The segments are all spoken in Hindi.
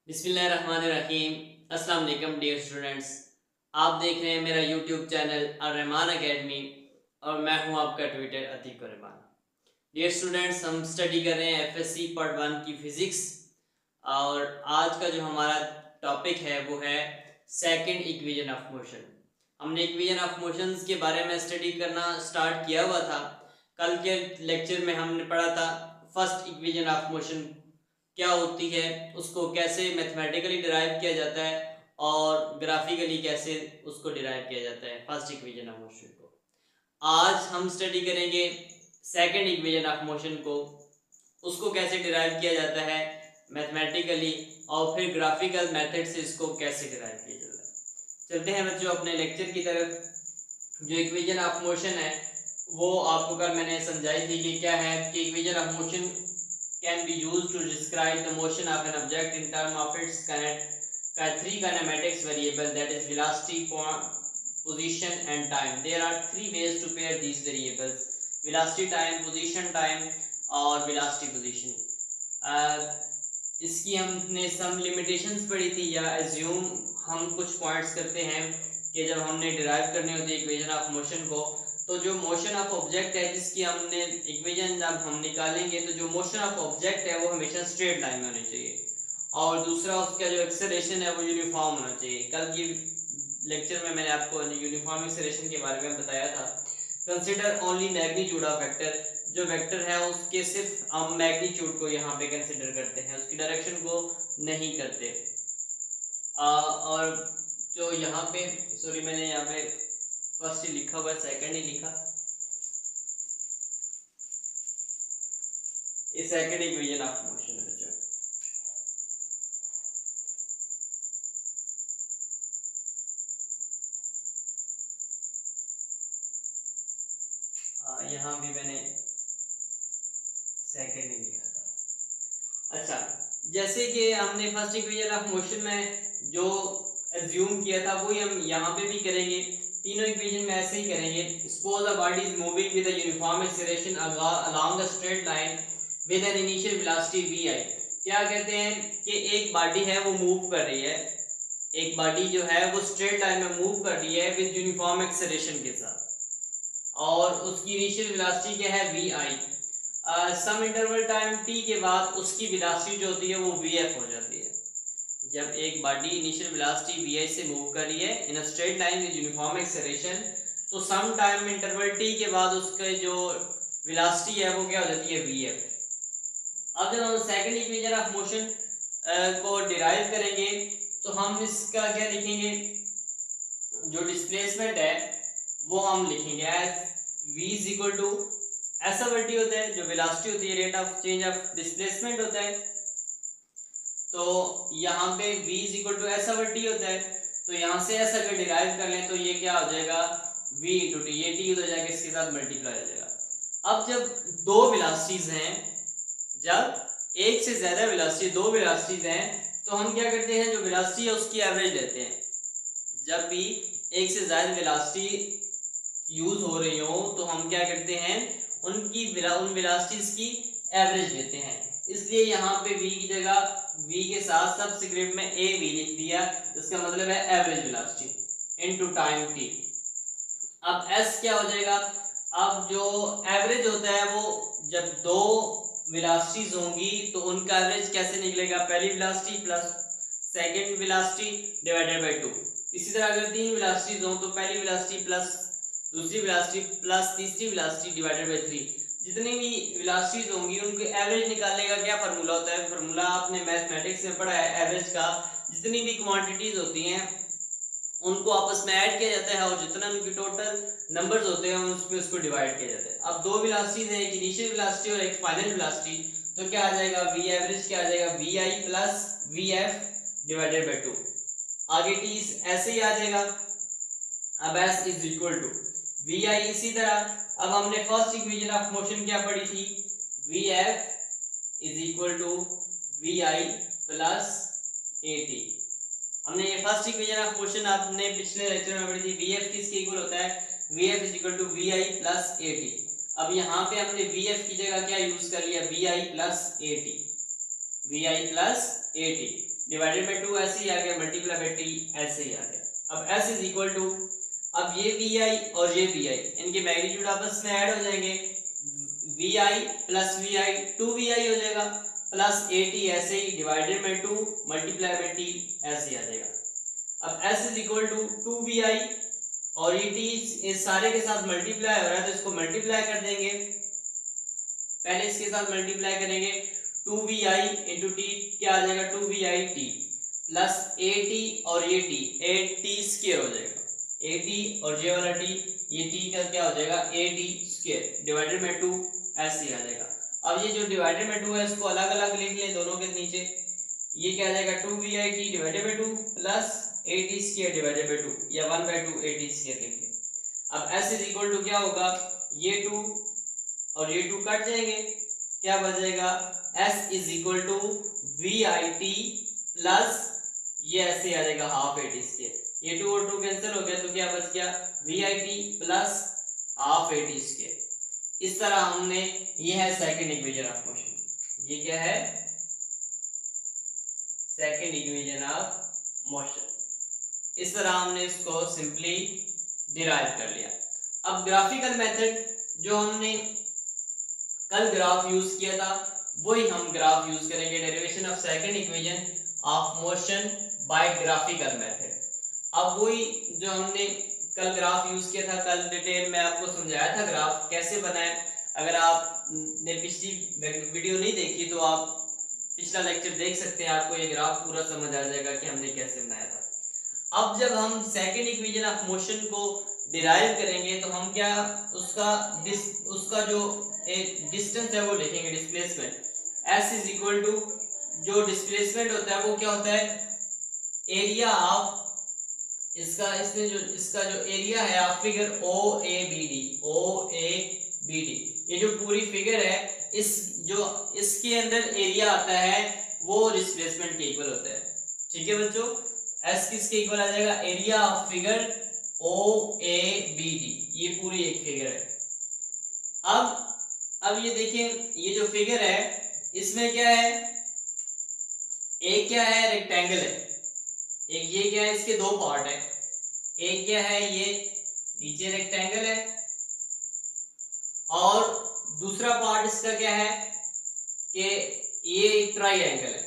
बिस्मिल्लाहिर्रहमानिर्रहीम। अस्सलाम वालेकुम डियर स्टूडेंट्स, आप देख रहे हैं मेरा यूट्यूब चैनल रहमान एकेडमी और मैं हूं आपका tutor Atiq Rahman. Dear students, हम स्टडी कर रहे हैं एफएससी पार्ट 1 की फिज़िक्स और आज का जो हमारा टॉपिक है वो है सेकंड इक्वेशन ऑफ मोशन। हमने इक्वेशन ऑफ मोशंस के बारे में स्टडी करना स्टार्ट किया हुआ था। कल के लेक्चर में हमने पढ़ा था फर्स्ट इक्वेशन ऑफ मोशन क्या होती है, उसको कैसे मैथमेटिकली डिराइव किया जाता है और ग्राफिकली कैसे उसको डिराइव किया जाता है फर्स्ट इक्वेशन ऑफ मोशन को। आज हम स्टडी करेंगे सेकंड इक्वेशन ऑफ मोशन को, उसको कैसे डिराइव किया जाता है मैथमेटिकली और फिर ग्राफिकल मेथड से इसको कैसे डिराइव किया जाता है। चलते हैं बच्चों अपने लेक्चर की तरफ। जो इक्वेशन ऑफ मोशन है वो आपको कल मैंने समझाई थी कि क्या है कि equation of motion can be used to describe the motion of an object in terms of its three kinematics variables, that is velocity, position and time. There are three ways to pair these variables: velocity time, position time और velocity position. इसकी हमने सम लिमिटेशंस पढ़ी थी या एज्यूम हम कुछ पॉइंट्स करते हैं कि जब हमने डिराइव करनी होती है इक्वेशन ऑफ मोशन को, तो जो मोशन ऑफ ऑब्जेक्ट है जिसकी हमने इक्वेशन जब हम निकालेंगे तो जो मोशन ऑफ ऑब्जेक्ट है वो हमेशा स्ट्रेट लाइन में होनी चाहिए और दूसरा उसका जो एक्सेलरेशन है वो यूनिफॉर्म होना चाहिए। कल की लेक्चर में मैंने आपको यूनिफॉर्म एक्सेलरेशन के बारे में बताया था। Consider only magnitude of vector, जो वेक्टर है उसके सिर्फ हम मैग्नीट्यूड को यहाँ पे कंसिडर करते हैं, उसकी डायरेक्शन को नहीं करते। और जो यहाँ पे सॉरी मैंने यहाँ पे फर्स्ट ही लिखा हुआ है, सेकंड ही लिखा, ये सेकंड इक्वेशन ऑफ मोशन है बच्चों। यहाँ भी मैंने सेकंड ही लिखा था। अच्छा, जैसे कि हमने फर्स्ट इक्वेशन ऑफ मोशन में जो एज्यूम किया था वही हम यहाँ पे भी करेंगे। तीनों इक्वेशन में ऐसे ही करेंगे। Suppose a body is moving with a uniform acceleration along a straight line with an initial velocity vi। क्या कहते हैं कि एक बॉडी है वो मूव कर रही है, एक बॉडी जो है वो स्ट्रेट लाइन में मूव कर रही है विद यूनिफॉर्म एक्सेलरेशन के साथ और उसकी इनिशियल वेलोसिटी क्या है vi। Some interval time t के बाद उसकी वेलोसिटी जो होती है वो vf हो जाती है। जब एक बॉडी इनिशियल वेलोसिटी vi से मूव कर रही है in a straight line with uniform acceleration, तो सम टाइम इंटरवल t के बाद उसका जो वेलोसिटी है वो क्या हो जाती है vf। अब जब हम सेकंड इक्वेशन ऑफ मोशन को डिराइव करेंगे तो हम इसका क्या लिखेंगे, जो डिस्प्लेसमेंट है वो हम लिखेंगे as v is equal to ऐसा वर्टी होता है, जो वेलोसिटी होती है rate of change of displacement होता है, तो यहाँ पे v इज इक्वल टू ऐसा वर्टी होता है। तो यहाँ से ऐसा अगर डिराइव कर लें तो ये क्या हो जाएगा v इंटू टी, ये t हो जाएगा, इसके साथ मल्टीप्लाई हो जाएगा। अब जब दो वेलोसिटीज हैं, जब एक से ज्यादा वेलोसिटी दो वेलोसिटीज हैं तो हम क्या करते हैं, जो वेलोसिटी है उसकी एवरेज लेते हैं। जब भी एक से ज्यादा वेलोसिटी यूज हो रही हो तो हम क्या करते हैं, उन वेलोसिटीज की एवरेज लेते हैं। इसलिए यहाँ पे v की जगह v के साथ सबस्क्रिप्ट में a v लिख दिया, इसका मतलब है average velocity into time t। अब s क्या हो जाएगा, अब जो एवरेज होता है वो जब दो वेलोसिटीज होंगी तो उनका एवरेज कैसे निकलेगा, पहली velocity plus second velocity divided by 2। इसी तरह अगर तीन वेलोसिटीज हो तो पहली वेलोसिटी प्लस दूसरी वेलोसिटी प्लस तीसरी वेलोसिटी डिवाइडेड बाय 3। जितनी भी वेलोसिटीज होंगी उनके एवरेज निकालने का क्या फार्मूला होता है, फार्मूला आपने मैथमेटिक्स में पढ़ा है एवरेज का। जितनी भी क्वांटिटीज होती हैं उनको आपस में ऐड किया जाता है और जितना उनके टोटल नंबर्स होते हैं उसमें उसको डिवाइड किया जाता है। अब दो वेलोसिटीज है, एक इनिशियल वेलोसिटी और एक फाइनल वेलोसिटी, तो क्या आ जाएगा v एवरेज क्या आ जाएगा vi plus vf divided by 2। आगे t ऐसे ही आ जाएगा। अब s is equal to vi। इसी तरह अब हमने फर्स्ट इक्वेशन ऑफ मोशन क्या पढ़ी थी, vf is equal to vi plus at। हमने ये फर्स्ट इक्वेशन ऑफ मोशन आपने पिछले लेक्चर में पढ़ी थी। vf किसके इक्वल होता है, vf is equal to vi plus at। अब यहाँ पे हमने vf की जगह क्या यूज कर लिया, vi plus at, vi plus at। Divided by 2 ऐसे ही आ गया, मल्टीप्लाई बाई टी ऐसे ही आ गया। अब s इज इक्वल टू, अब ये vi और ये vi इनके मैग्नीट्यूड आपस में ऐड हो जाएंगे, vi प्लस vi 2vi हो जाएगा, प्लस at ऐसे ही divided by 2 multiply by T ऐसे ही आ जाएगा। अब s is equal to 2vi और ये t इस सारे के साथ मल्टीप्लाई हो रहा है तो इसको मल्टीप्लाई कर देंगे, पहले इसके साथ मल्टीप्लाई करेंगे 2vi इंटू टी क्या आ जाएगा 2vi t प्लस at और ये t 8t स्क्वायर हो जाएगा, at और ये वाला t ये t का क्या हो जाएगा at स्क्वायर डिवाइडेड बाई 2 ऐसे ही आ जाएगा। अब ये जो डिवाइडेड बाई 2 है इसको अलग अलग लिख लें दोनों के नीचे, ये क्या आ जाएगा 2vi t divided by 2 plus at square divided by 2 या 1/2 at स्क्वायर लिख लें। अब s इज इक्वल टू क्या होगा, ये 2 और ये 2 कट जाएंगे, क्या बच जाएगा s is equal to vi t plus ये ऐसे आ जाएगा हाफ at स्क्वायर, ये 2 और 2 कैंसिल हो गया तो क्या बच गया vi t plus half at square. इस तरह हमने, ये है सेकंड इक्वेशन ऑफ मोशन, ये क्या है सेकंड इक्वेशन ऑफ मोशन। इस तरह हमने इसको सिंपली डिराइव कर लिया। अब ग्राफिकल मेथड जो हमने कल ग्राफ यूज किया था वही हम ग्राफ यूज करेंगे, derivation of second equation of motion by graphical method. अब वही जो हमने कल ग्राफ यूज किया था, कल डिटेल में आपको समझाया था ग्राफ कैसे बनाए। अगर आपने पिछली वीडियो नहीं देखी तो आप पिछला लेक्चर देख सकते हैं, आपको ये ग्राफ पूरा समझ आ जाएगा कि हमने कैसे बनाया था। अब जब हम सेकंड इक्वेशन ऑफ मोशन को डिराइव करेंगे तो हम क्या उसका जो एक डिस्टेंस है वो लिखेंगे, displacement s is equal to, जो डिस्प्लेसमेंट होता है वो क्या होता है एरिया ऑफ इसका, इसमें जो इसका जो एरिया है आप फिगर OABD ये जो पूरी फिगर है इस जो इसके अंदर एरिया आता है वो डिस्प्लेसमेंट के इक्वल होता है। ठीक है बच्चों, s किसके इक्वल आ जाएगा एरिया ऑफ फिगर OABD, ये पूरी एक फिगर है। अब ये देखिए ये जो फिगर है इसमें क्या है, एक क्या है रेक्टेंगल है, एक ये क्या है इसके दो पार्ट है, एक क्या है ये नीचे रेक्टेंगल है और दूसरा पार्ट इसका क्या है कि ये एक ट्राइएंगल है,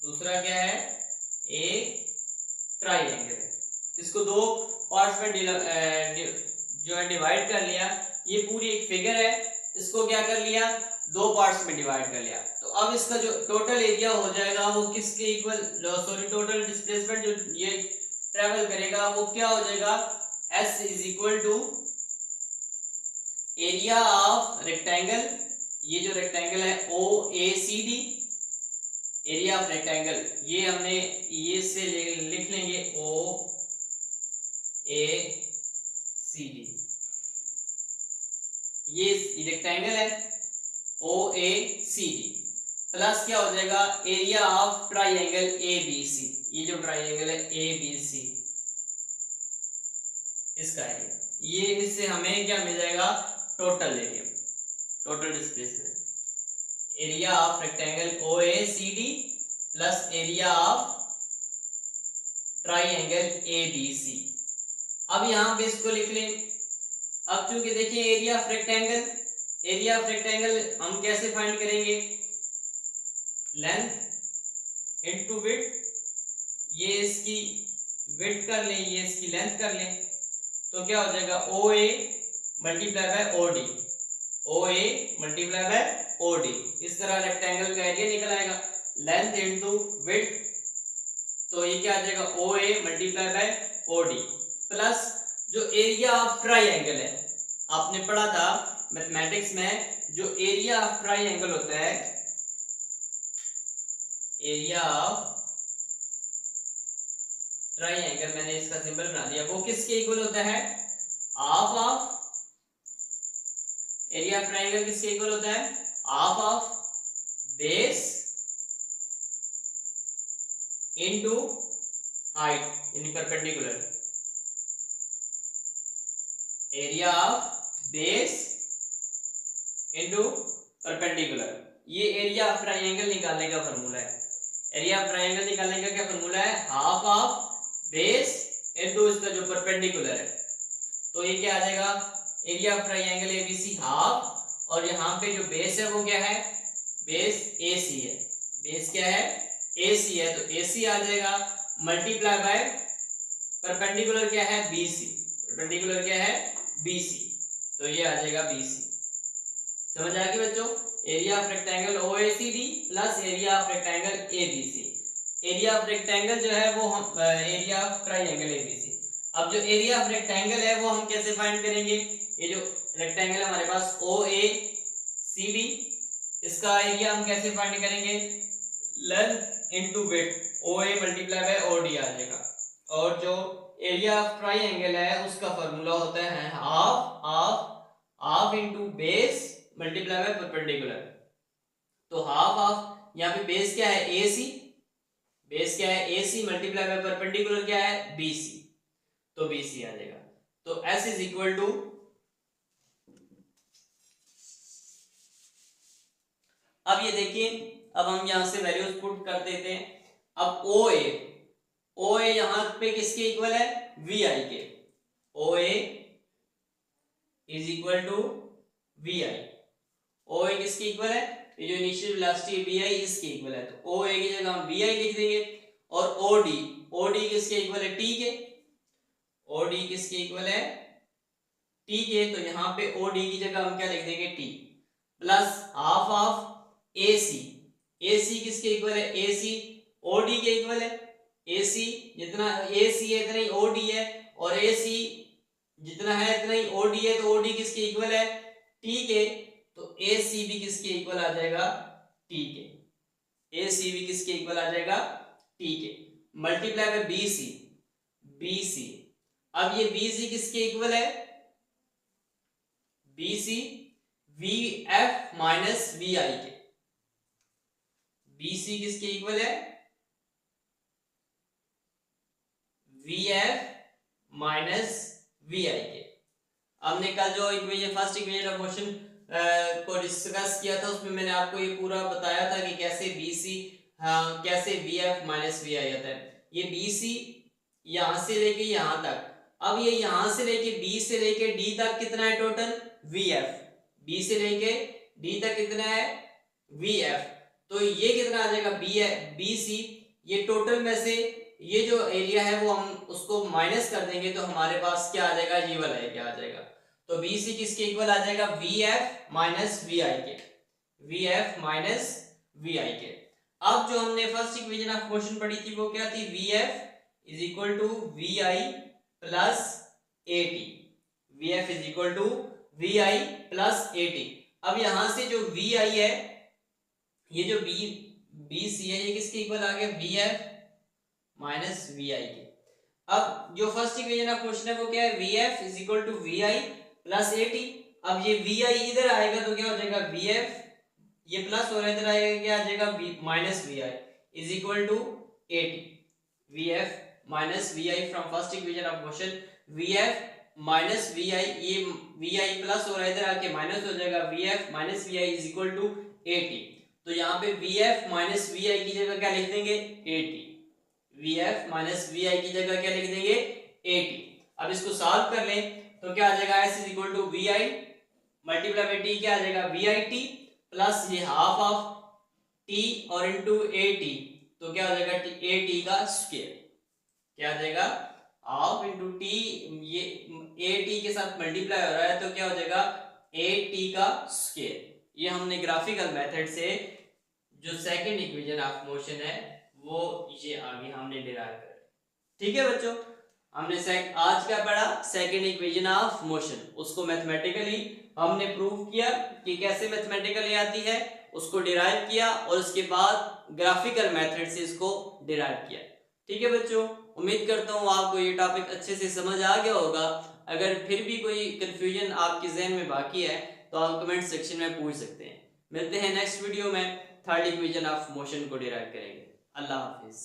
दूसरा क्या है एक ट्राइएंगल है। इसको दो पार्ट्स में जो है डिवाइड कर लिया, ये पूरी एक फिगर है, इसको क्या कर लिया दो पार्ट्स में डिवाइड कर लिया। तो अब इसका जो टोटल एरिया हो जाएगा वो किसके इक्वल, सॉरी टोटल डिस्प्लेसमेंट जो ये ट्रेवल करेगा वो क्या हो जाएगा s is equal to area of rectangle, ये जो रेक्टेंगल है OACD, एरिया ऑफ रेक्टेंगल ये हमने ये से लिख लेंगे OACD, ये रेक्टेंगल है OACD प्लस क्या हो जाएगा एरिया ऑफ ट्राइएंगल ABC, ये जो ट्राइएंगल है ABC इसका एरिया, ये इससे हमें क्या मिल जाएगा total area, total displacement, area of rectangle OACD plus area of triangle ABC। अब यहां पे इसको लिख लें। अब चूंकि देखिए एरिया ऑफ रेक्टेंगल हम कैसे फाइंड करेंगे, लेंथ इनटू विड्थ, ये इसकी विड्थ कर लें ये इसकी लेंथ कर लें तो क्या हो जाएगा OA multiply by OD, OA multiply by OD, इस तरह रेक्टेंगल का एरिया निकल आएगा, लेंथ इनटू विड्थ तो ये क्या आ जाएगा OA multiply by OD plus जो एरिया ऑफ ट्राइएंगल है, आपने पढ़ा था मैथमेटिक्स में जो एरिया ऑफ ट्राइएंगल होता है, एरिया ऑफ ट्राइएंगल मैंने इसका सिंबल बना दिया, वो किसके इक्वल होता है half of, area of triangle किसके इक्वल होता है half of base into height यानी perpendicular, area of base into perpendicular, ये एरिया ऑफ ट्राइएंगल निकालने का फॉर्मूला है। एरिया ऑफ ट्राइंगल निकालने का क्या फॉर्मूला है, हाफ ऑफ बेस इनटू इसका जो परपेंडिकुलर है। तो ये क्या आ जाएगा, area of triangle ABC half, और यहाँ पे जो बेस है वो क्या है, बेस एसी है, बेस क्या है, एसी है, तो एसी आ जाएगा मल्टीप्लाई बाय परपेंडिकुलर क्या है, बीसी, परपेंडिकुलर क्या है, बीसी, तो ये आ जाएगा बीसी। समझ आ गई बच्चों, area of rectangle OACD plus area of rectangle ABC. Area of rectangle जो है वो हम एरिया ऑफ ट्राइंगल एबीसी। अब जो एरिया ऑफ रेक्टेंगल है वो हम कैसे फाइंड करेंगे, ये जो रेक्टेंगल है हमारे पास ओ ए सी डी, इसका एरिया हम कैसे फाइंड करेंगे, length into width, O A multiply by O D आ जाएगा। और जो एरिया ऑफ ट्राइंगल है उसका फॉर्मूला होता है half of half into base multiply by perpendicular. तो हाफ ऑफ, यहाँ पे बेस क्या है एसी, बेस क्या है एसी मल्टीप्लाई बाय परपेंडिकुलर क्या है बीसी, तो बीसी आ जाएगा। तो S इज इक्वल टू, अब ये देखिए, अब हम यहां से वैल्यूज पुट कर देते हैं। अब ओ ए यहां पे किसके इक्वल है, वी आई के, ओ ए इज इक्वल टू वी आई, ओ ए किसके इक्वल है, ये जो इनिशियल वेलोसिटी वी आई इसके इक्वल है, तो ओ ए की जगह हम वी आई लिख देंगे। और ओ डी किसके इक्वल है, टी के, ओ डी किसके इक्वल है, टी के, तो यहाँ पे ओ डी की जगह हम क्या लिख देंगे, टी, प्लस हाफ ऑफ ए सी, ए सी किसके इक्वल है, ए सी ओ डी के इक्वल है, ए सी जितना ए सी है इतना ही ओ डी है, और ए सी जितना है इतना ही ओ डी है, तो ओ डी किसके इक्वल है, टी के, तो ए सी भी किसके इक्वल आ जाएगा, टी के, ए सी भी किसके इक्वल आ जाएगा, टी के, multiply by B C, B C, अब ये बी सी किसके इक्वल है, B C V F minus V I के, बी सी किसके इक्वल है, V F minus V I के। हमने कल जो equation first equation of motion को डिस्कस किया था उसमें मैंने आपको ये पूरा बताया था कि कैसे बी सी कैसे वी एफ माइनस वी आई आता है। ये बी सी यहां से लेके यहां तक, अब ये यहां से लेके बी से लेके डी तक कितना है टोटल, वी एफ, बी से लेके डी तक कितना है, वी एफ, तो ये कितना आ जाएगा, बी सी, ये टोटल में से ये जो एरिया है वो हम उसको माइनस कर देंगे तो हमारे पास क्या आ जाएगा, ये वाला एरिया आ जाएगा। तो बी सी किसके इक्वल आ जाएगा, V F minus V I के, we F minus V I के। अब जो हमने फर्स्ट इक्वेशन ऑफ मोशन पढ़ी थी वो क्या थी, V F is equal to V I plus A T, V F is equal to V I plus A T. अब यहां से जो वी आई है, ये जो बी सी है, ये किसके इक्वल आ गया, we F minus V I के। अब जो फर्स्ट इक्वेशन ऑफ क्वेश्चन है वो क्या है, V F is equal to V I plus A T. अब ये वी आई इधर आएगा तो क्या हो जाएगा, वी एफ, ये प्लस हो रहा है इधर आएगा, क्या आ जाएगा, minus V I is equal to A T, V F minus V I from first equation of motion, V F minus V I, ये वी आई प्लस हो रहा है इधर आके माइनस हो जाएगा, V F minus V I is equal to A T. तो यहाँ पे V F minus V I की जगह क्या लिख देंगे, A T, V F minus V I की जगह क्या लिख देंगे, ए टी। अब इसको सॉल्व कर लें तो क्या आ जाएगा, S is equal to V I multiply by T, क्या आ जाएगा, वी आई टी प्लस ये हाफ ऑफ टी और इनटू ए टी, तो क्या हो जाएगा, ए टी का स्क्वायर, क्या आ जाएगा, हाफ इनटू टी, ये ए टी के साथ मल्टीप्लाई हो रहा है तो क्या हो जाएगा, ए टी का स्क्वायर। ये हमने ग्राफिकल मेथड से जो सेकंड इक्वेशन ऑफ मोशन है वो ये आगे हमने डिराइव कर, ठीक है बच्चों। हमने आज क्या पढ़ा, सेकंड इक्वेशन ऑफ मोशन, उसको मैथमेटिकली हमने प्रूव किया कि कैसे मैथमेटिकली आती है, उसको डिराइव किया और उसके बाद ग्राफिकल मेथड से इसको डिराइव किया, ठीक है बच्चों। उम्मीद करता हूँ आपको ये टॉपिक अच्छे से समझ आ गया होगा। अगर फिर भी कोई कंफ्यूजन आपके जहन में बाकी है तो आप कमेंट सेक्शन में पूछ सकते हैं। मिलते हैं नेक्स्ट वीडियो में, थर्ड इक्वेशन ऑफ मोशन को डिराइव करेंगे। अल्लाह हाफिज।